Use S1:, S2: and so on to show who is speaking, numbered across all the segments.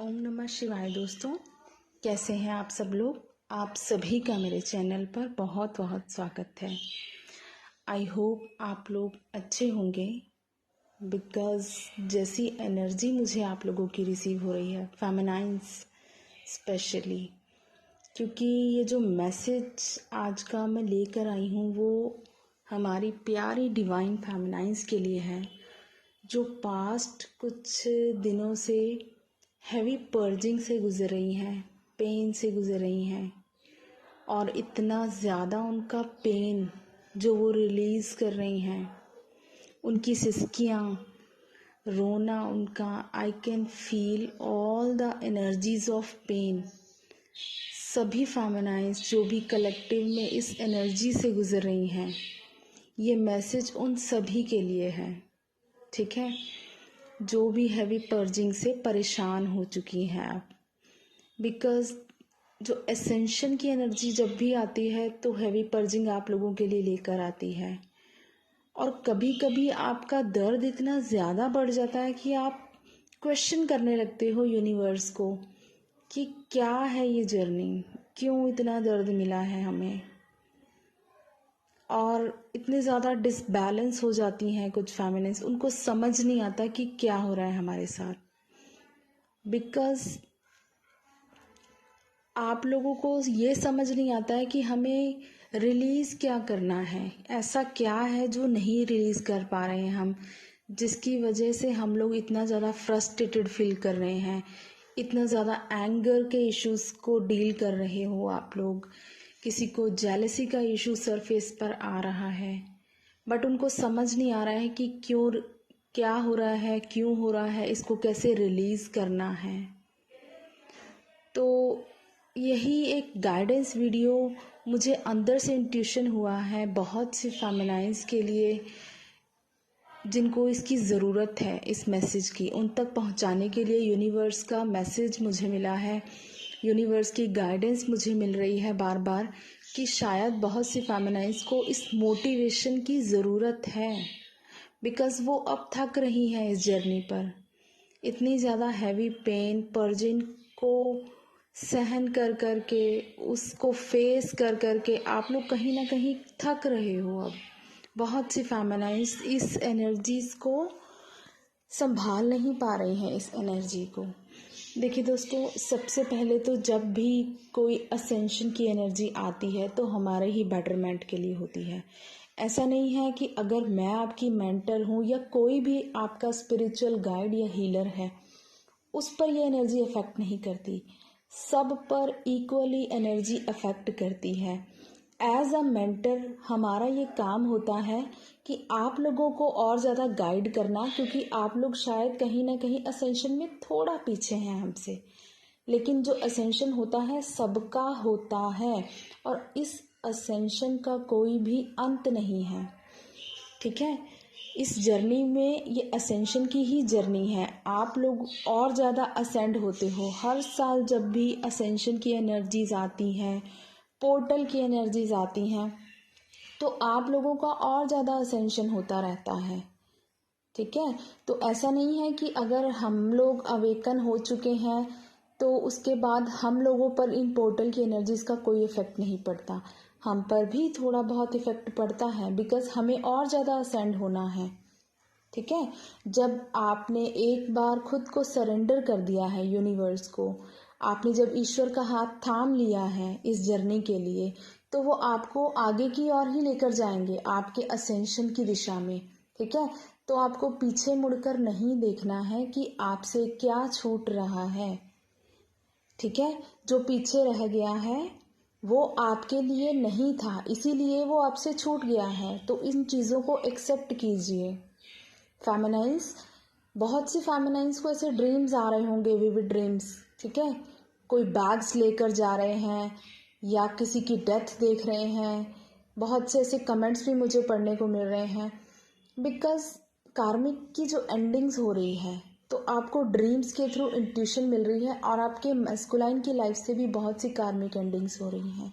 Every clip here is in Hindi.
S1: ओम नमः शिवाय। दोस्तों, कैसे हैं आप सब लोग। आप सभी का मेरे चैनल पर बहुत बहुत स्वागत है। आई होप आप लोग अच्छे होंगे, बिकॉज़ जैसी एनर्जी मुझे आप लोगों की रिसीव हो रही है, फेमिनाइंस स्पेशली, क्योंकि ये जो मैसेज आज का मैं लेकर आई हूँ वो हमारी प्यारी डिवाइन फेमिनाइंस के लिए है, जो पास्ट कुछ दिनों से हैवी पर्जिंग से गुजर रही हैं, पेन से गुजर रही हैं, और इतना ज़्यादा उनका पेन जो वो रिलीज़ कर रही हैं, उनकी सिसकियाँ, रोना उनका, I can feel all the energies of pain. सभी फेमिनाइंस जो भी कलेक्टिव में इस एनर्जी से गुजर रही हैं, ये मैसेज उन सभी के लिए है। ठीक है, जो भी हैवी पर्जिंग से परेशान हो चुकी हैं आप, बिकॉज़ जो एसेंशन की एनर्जी जब भी आती है तो हैवी पर्जिंग आप लोगों के लिए लेकर आती है। और कभी कभी आपका दर्द इतना ज़्यादा बढ़ जाता है कि आप क्वेश्चन करने लगते हो यूनिवर्स को कि क्या है ये जर्नी, क्यों इतना दर्द मिला है हमें। और इतने ज़्यादा डिसबैलेंस हो जाती हैं कुछ फेमिनिस्ट, उनको समझ नहीं आता कि क्या हो रहा है हमारे साथ, बिकॉज़ आप लोगों को ये समझ नहीं आता है कि हमें रिलीज़ क्या करना है। ऐसा क्या है जो नहीं रिलीज़ कर पा रहे हैं हम, जिसकी वजह से हम लोग इतना ज़्यादा फ्रस्ट्रेटेड फील कर रहे हैं, इतना ज़्यादा एंगर के इश्यूज़ को डील कर रहे हो आप लोग। किसी को जेलसी का इशू सरफेस पर आ रहा है, बट उनको समझ नहीं आ रहा है कि क्यों, क्या हो रहा है, क्यों हो रहा है, इसको कैसे रिलीज़ करना है। तो यही एक गाइडेंस वीडियो मुझे अंदर से इंट्यूशन हुआ है बहुत सी फेमिनाइंस के लिए, जिनको इसकी ज़रूरत है, इस मैसेज की उन तक पहुंचाने के लिए यूनिवर्स का मैसेज मुझे मिला है, यूनिवर्स की गाइडेंस मुझे मिल रही है बार बार कि शायद बहुत सी फेमिनाइंस को इस मोटिवेशन की ज़रूरत है, बिकॉज़ वो अब थक रही हैं इस जर्नी पर। इतनी ज़्यादा हैवी पेन पर्जिन को सहन कर कर के, उसको फेस कर कर के आप लोग कहीं ना कहीं थक रहे हो। अब बहुत सी फेमिनाइंस इस एनर्जीज को संभाल नहीं पा रही हैं, इस एनर्जी को। देखिए दोस्तों, सबसे पहले तो जब भी कोई असेंशन की एनर्जी आती है तो हमारे ही बेटरमेंट के लिए होती है। ऐसा नहीं है कि अगर मैं आपकी मेंटर हूँ या कोई भी आपका स्पिरिचुअल गाइड या हीलर है, उस पर ये एनर्जी अफेक्ट नहीं करती, सब पर इक्वली एनर्जी अफेक्ट करती है। एज अ मेंटर हमारा ये काम होता है कि आप लोगों को और ज़्यादा गाइड करना, क्योंकि आप लोग शायद कहीं ना कहीं असेंशन में थोड़ा पीछे हैं हमसे, लेकिन जो असेंशन होता है सबका होता है, और इस असेंशन का कोई भी अंत नहीं है। ठीक है, इस जर्नी में ये असेंशन की ही जर्नी है। आप लोग और ज़्यादा असेंड होते हो हर साल। जब भी असेंशन की एनर्जीज आती हैं, पोर्टल की एनर्जीज आती हैं, तो आप लोगों का और ज़्यादा असेंशन होता रहता है। ठीक है, तो ऐसा नहीं है कि अगर हम लोग अवेकन हो चुके हैं तो उसके बाद हम लोगों पर इन पोर्टल की एनर्जीज का कोई इफेक्ट नहीं पड़ता। हम पर भी थोड़ा बहुत इफेक्ट पड़ता है, बिकॉज हमें और ज़्यादा असेंड होना है। ठीक है, जब आपने एक बार खुद को सरेंडर कर दिया है यूनिवर्स को, आपने जब ईश्वर का हाथ थाम लिया है इस जर्नी के लिए, तो वो आपको आगे की ओर ही लेकर जाएंगे, आपके असेंशन की दिशा में। ठीक है, तो आपको पीछे मुड़कर नहीं देखना है कि आपसे क्या छूट रहा है। ठीक है, जो पीछे रह गया है वो आपके लिए नहीं था, इसीलिए वो आपसे छूट गया है। तो इन चीज़ों को एक्सेप्ट कीजिए। फेमिनाइंस, बहुत सी फेमिनाइंस को ऐसे ड्रीम्स आ रहे होंगे, विविड ड्रीम्स। ठीक है, कोई बैग्स लेकर जा रहे हैं या किसी की डेथ देख रहे हैं। बहुत से ऐसे कमेंट्स भी मुझे पढ़ने को मिल रहे हैं, बिकॉज कार्मिक की जो एंडिंग्स हो रही है, तो आपको ड्रीम्स के थ्रू इंट्यूशन मिल रही है, और आपके मैस्कुलाइन की लाइफ से भी बहुत सी कार्मिक एंडिंग्स हो रही हैं।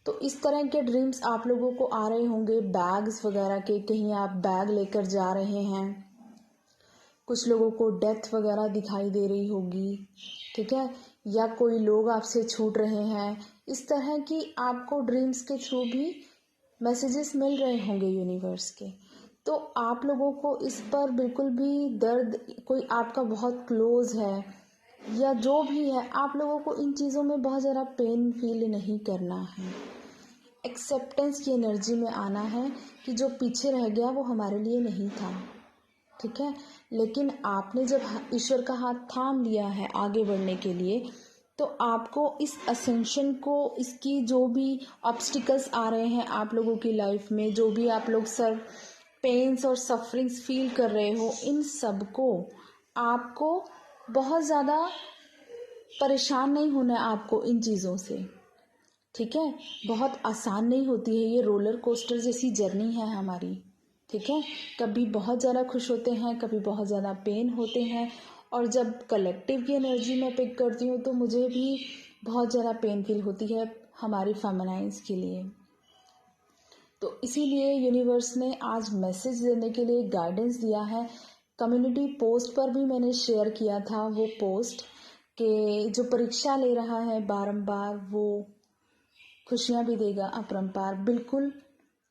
S1: तो इस तरह के ड्रीम्स आप लोगों को आ रहे होंगे बैग्स वगैरह के, कहीं आप बैग लेकर जा रहे हैं, कुछ लोगों को डेथ वगैरह दिखाई दे रही होगी, ठीक है, या कोई लोग आपसे छूट रहे हैं। इस तरह की आपको ड्रीम्स के थ्रू भी मैसेजेस मिल रहे होंगे यूनिवर्स के। तो आप लोगों को इस पर बिल्कुल भी दर्द, कोई आपका बहुत क्लोज है या जो भी है, आप लोगों को इन चीज़ों में बहुत ज़्यादा पेन फील नहीं करना है। एक्सेप्टेंस की एनर्जी में आना है कि जो पीछे रह गया वो हमारे लिए नहीं था, ठीक है। लेकिन आपने जब ईश्वर का हाथ थाम लिया है आगे बढ़ने के लिए, तो आपको इस असेंशन को, इसकी जो भी ऑब्स्टिकल्स आ रहे हैं आप लोगों की लाइफ में, जो भी आप लोग सर पेन्स और सफरिंग्स फील कर रहे हो, इन सब को आपको बहुत ज़्यादा परेशान नहीं होना है आपको इन चीज़ों से, ठीक है। बहुत आसान नहीं होती है, ये रोलर कोस्टर जैसी जर्नी है हमारी, ठीक है। कभी बहुत ज़्यादा खुश होते हैं, कभी बहुत ज़्यादा पेन होते हैं, और जब कलेक्टिव की एनर्जी में पिक करती हूँ तो मुझे भी बहुत ज़्यादा पेन फील होती है हमारी फेमिनाइन्स के लिए। तो इसीलिए यूनिवर्स ने आज मैसेज देने के लिए गाइडेंस दिया है। कम्युनिटी पोस्ट पर भी मैंने शेयर किया था वो पोस्ट, कि जो परीक्षा ले रहा है बारंबार वो खुशियाँ भी देगा अपरंपार। बिल्कुल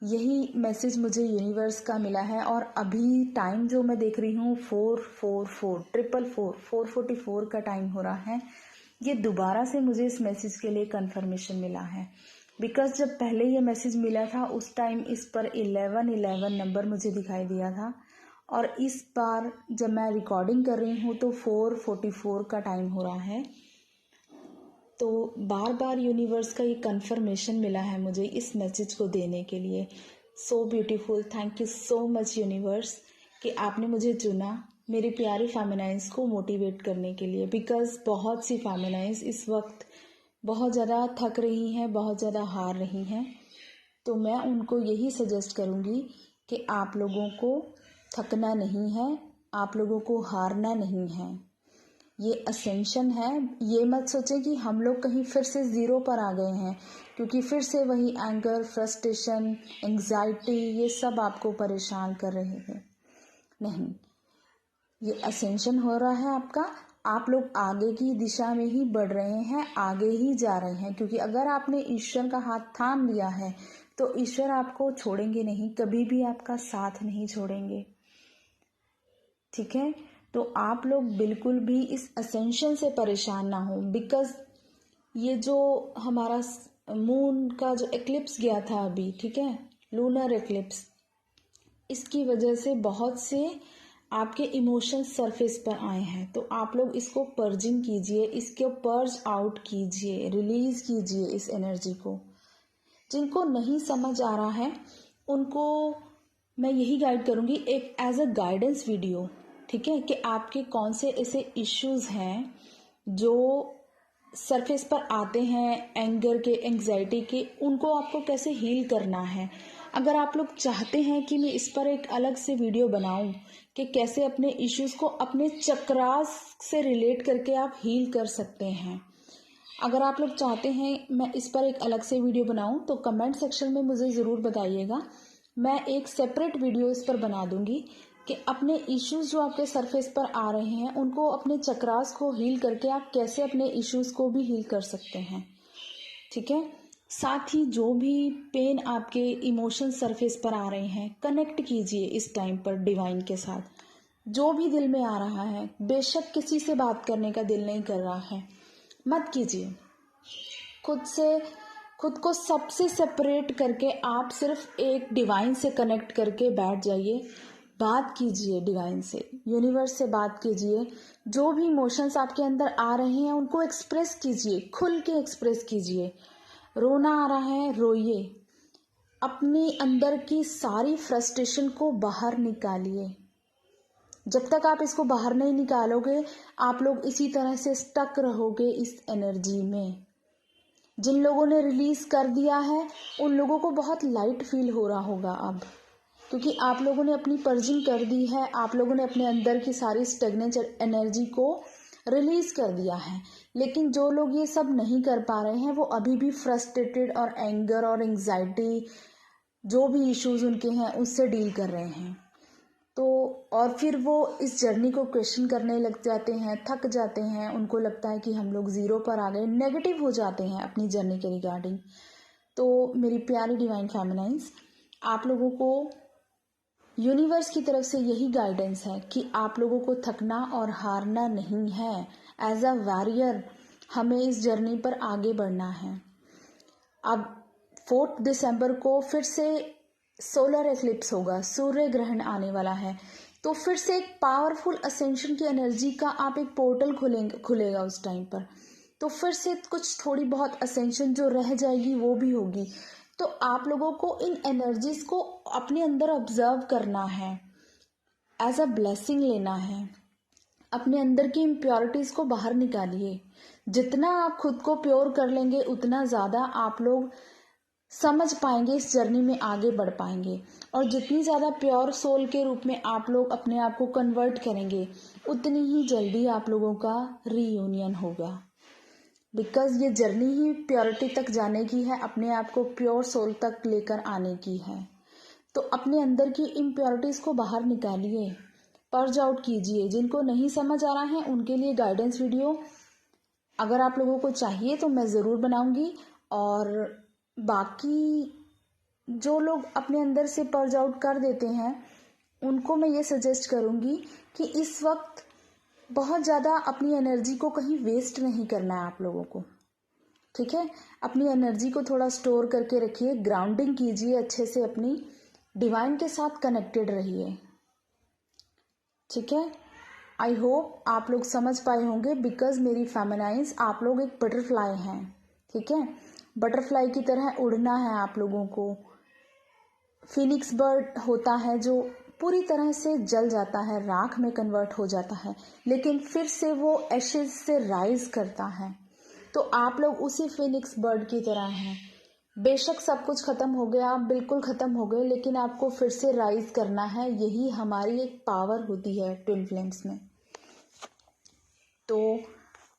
S1: यही मैसेज मुझे यूनिवर्स का मिला है। और अभी टाइम जो मैं देख रही हूँ 444 का टाइम हो रहा है। ये दोबारा से मुझे इस मैसेज के लिए कंफर्मेशन मिला है, बिकॉज जब पहले ये मैसेज मिला था उस टाइम इस पर 1111 नंबर मुझे दिखाई दिया था, और इस बार जब मैं रिकॉर्डिंग कर रही हूँ तो 444 का टाइम हो रहा है। तो बार बार यूनिवर्स का ये कंफर्मेशन मिला है मुझे इस मैसेज को देने के लिए। So beautiful, thank you so much universe कि आपने मुझे चुना मेरी प्यारी फेमिनाइन्स को मोटिवेट करने के लिए। बिकॉज बहुत सी फेमिनाइन्स इस वक्त बहुत ज़्यादा थक रही हैं, बहुत ज़्यादा हार रही हैं। तो मैं उनको यही सजेस्ट करूँगी कि आप लोगों को थकना नहीं है, आप लोगों को हारना नहीं है। ये असेंशन है। ये मत सोचें कि हम लोग कहीं फिर से ज़ीरो पर आ गए हैं, क्योंकि फिर से वही एंगर, फ्रस्ट्रेशन, एंग्जाइटी, ये सब आपको परेशान कर रहे हैं। नहीं, ये असेंशन हो रहा है आपका। आप लोग आगे की दिशा में ही बढ़ रहे हैं, आगे ही जा रहे हैं, क्योंकि अगर आपने ईश्वर का हाथ थाम लिया है तो ईश्वर आपको छोड़ेंगे नहीं, कभी भी आपका साथ नहीं छोड़ेंगे, ठीक है। तो आप लोग बिल्कुल भी इस असेंशन से परेशान ना हो। बिकॉज ये जो हमारा मून का जो एक्लिप्स गया था अभी, ठीक है, लूनर एक्लिप्स, इसकी वजह से बहुत से आपके इमोशंस सरफेस पर आए हैं। तो आप लोग इसको पर्जिंग कीजिए, इसको पर्ज आउट कीजिए, रिलीज कीजिए इस एनर्जी को। जिनको नहीं समझ आ रहा है उनको मैं यही गाइड करूँगी, एक एज अ गाइडेंस वीडियो, ठीक है, कि आपके कौन से ऐसे इश्यूज हैं जो सरफेस पर आते हैं, एंगर के, एंग्जाइटी के, उनको आपको कैसे हील करना है। अगर आप लोग चाहते हैं कि मैं इस पर एक अलग से वीडियो बनाऊं कि कैसे अपने इश्यूज को अपने चक्रास से रिलेट करके आप हील कर सकते हैं, अगर आप लोग चाहते हैं मैं इस पर एक अलग से वीडियो बनाऊं तो कमेंट सेक्शन में मुझे ज़रूर बताइएगा। मैं एक सेपरेट वीडियो इस पर बना दूंगी कि अपने इश्यूज जो आपके सरफेस पर आ रहे हैं उनको, अपने चक्रास को हील करके आप कैसे अपने इश्यूज को भी हील कर सकते हैं, ठीक है। साथ ही जो भी पेन आपके इमोशन सरफेस पर आ रहे हैं, कनेक्ट कीजिए इस टाइम पर डिवाइन के साथ। जो भी दिल में आ रहा है, बेशक किसी से बात करने का दिल नहीं कर रहा है, मत कीजिए। खुद को सबसे सेपरेट करके आप सिर्फ एक डिवाइन से कनेक्ट करके बैठ जाइए, बात कीजिए डिवाइन से, यूनिवर्स से बात कीजिए। जो भी इमोशंस आपके अंदर आ रहे हैं उनको एक्सप्रेस कीजिए, खुल के एक्सप्रेस कीजिए। रोना आ रहा है, रोइए, अपने अंदर की सारी फ्रस्ट्रेशन को बाहर निकालिए। जब तक आप इसको बाहर नहीं निकालोगे आप लोग इसी तरह से स्टक रहोगे इस एनर्जी में। जिन लोगों ने रिलीज कर दिया है उन लोगों को बहुत लाइट फील हो रहा होगा अब, क्योंकि आप लोगों ने अपनी पर्जिंग कर दी है, आप लोगों ने अपने अंदर की सारी स्टेगनेंट एनर्जी को रिलीज कर दिया है। लेकिन जो लोग ये सब नहीं कर पा रहे हैं वो अभी भी फ्रस्ट्रेटेड और एंगर और एंग्जाइटी, जो भी इश्यूज उनके हैं उससे डील कर रहे हैं। तो और फिर वो इस जर्नी को क्वेश्चन करने लग जाते हैं, थक जाते हैं, उनको लगता है कि हम लोग ज़ीरो पर आ गए, नेगेटिव हो जाते हैं अपनी जर्नी के रिगार्डिंग। तो मेरी प्यारी डिवाइन फेमिनाइंस, आप लोगों को यूनिवर्स की तरफ से यही गाइडेंस है कि आप लोगों को थकना और हारना नहीं है। एज अ वॉरियर हमें इस जर्नी पर आगे बढ़ना है। अब 4 दिसंबर को फिर से सोलर एक्लिप्स होगा, सूर्य ग्रहण आने वाला है। तो फिर से एक पावरफुल असेंशन की एनर्जी का आप एक पोर्टल खुलेगा उस टाइम पर। तो फिर से कुछ थोड़ी बहुत असेंशन जो रह जाएगी वो भी होगी। तो आप लोगों को इन एनर्जीज को अपने अंदर ऑब्जर्व करना है, एज अ ब्लेसिंग लेना है। अपने अंदर की इम्प्योरिटीज को बाहर निकालिए। जितना आप खुद को प्योर कर लेंगे उतना ज़्यादा आप लोग समझ पाएंगे, इस जर्नी में आगे बढ़ पाएंगे। और जितनी ज़्यादा प्योर सोल के रूप में आप लोग अपने आप को कन्वर्ट करेंगे उतनी ही जल्दी आप लोगों का रीयूनियन होगा। बिकॉज ये जर्नी ही प्योरिटी तक जाने की है, अपने आप को प्योर सोल तक लेकर आने की है। तो अपने अंदर की इम्प्योरिटीज़ को बाहर निकालिए, पर्ज आउट कीजिए। जिनको नहीं समझ आ रहा है उनके लिए गाइडेंस वीडियो अगर आप लोगों को चाहिए तो मैं ज़रूर बनाऊंगी। और बाकी जो लोग अपने अंदर से पर्ज आउट कर देते हैं उनको मैं ये सजेस्ट करूंगी कि इस वक्त बहुत ज़्यादा अपनी एनर्जी को कहीं वेस्ट नहीं करना है आप लोगों को। ठीक है, अपनी एनर्जी को थोड़ा स्टोर करके रखिए, ग्राउंडिंग कीजिए, अच्छे से अपनी डिवाइन के साथ कनेक्टेड रहिए। ठीक है, आई होप आप लोग समझ पाए होंगे। बिकॉज मेरी फेमिनाइंस, आप लोग एक बटरफ्लाई हैं। ठीक है, बटरफ्लाई की तरह उड़ना है आप लोगों को। फिनिक्स बर्ड होता है जो पूरी तरह से जल जाता है, राख में कन्वर्ट हो जाता है, लेकिन फिर से वो एशेज से राइज करता है। तो आप लोग उसी फिनिक्स बर्ड की तरह हैं। बेशक सब कुछ खत्म हो गया, आप बिल्कुल खत्म हो गए, लेकिन आपको फिर से राइज करना है। यही हमारी एक पावर होती है ट्विन फ्लेम्स में। तो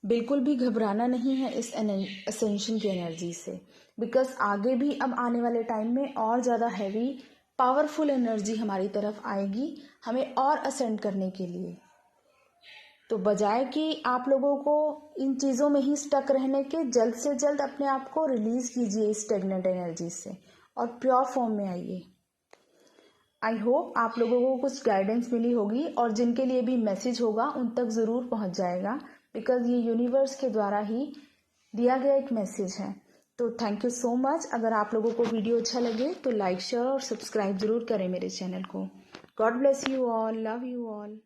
S1: बिल्कुल भी घबराना नहीं है इस असेंशन की एनर्जी से। बिकॉज आगे भी अब आने वाले टाइम में और ज़्यादा हैवी पावरफुल एनर्जी हमारी तरफ आएगी हमें और असेंड करने के लिए। तो बजाय कि आप लोगों को इन चीज़ों में ही स्टक रहने के, जल्द से जल्द अपने आप को रिलीज कीजिए इस स्टेगनेंट एनर्जी से और प्योर फॉर्म में आइए। आई होप आप लोगों को कुछ गाइडेंस मिली होगी और जिनके लिए भी मैसेज होगा उन तक ज़रूर पहुंच जाएगा। बिकॉज ये यूनिवर्स के द्वारा ही दिया गया एक मैसेज है। तो थैंक यू सो मच। अगर आप लोगों को वीडियो अच्छा लगे तो लाइक, शेयर और सब्सक्राइब ज़रूर करें मेरे चैनल को। God bless you all, love you all.